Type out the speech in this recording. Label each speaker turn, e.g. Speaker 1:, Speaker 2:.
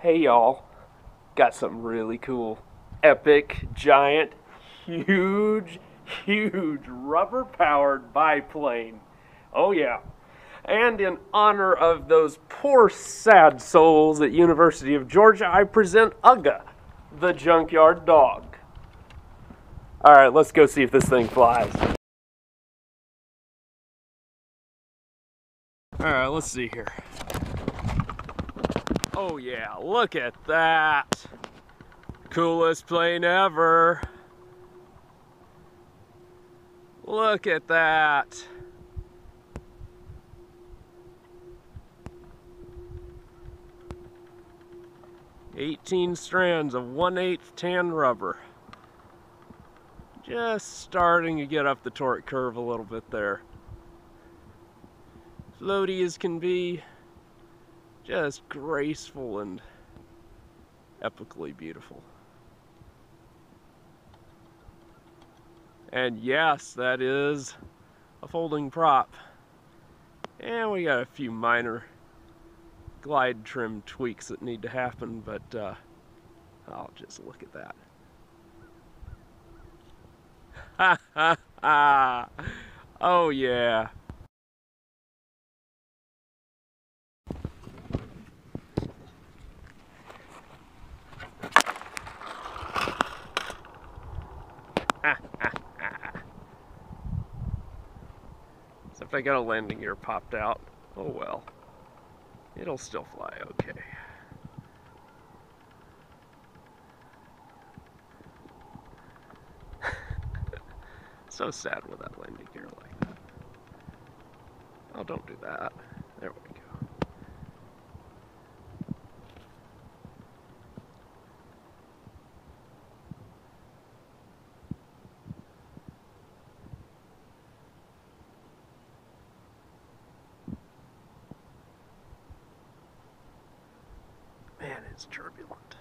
Speaker 1: Hey y'all, got something really cool. Epic, giant, huge rubber powered biplane. Oh yeah. And in honor of those poor sad souls at University of Georgia, I present Ugga, the Junkyard Dog. Alright, let's go see if this thing flies. Alright, let's see here. Oh yeah, look at that. Coolest plane ever. Look at that. "18 strands of 1/8 tan rubber." Just starting to get up the torque curve a little bit there. Floaty as can be. Just graceful and epically beautiful. And yes, that is a folding prop. And we got a few minor glide trim tweaks that need to happen, but I'll just look at that. Ha ha ha! Oh yeah. Except I got a landing gear popped out. Oh well. It'll still fly okay. So sad with that landing gear like that. Oh, don't do that. There we go. Man, it's turbulent.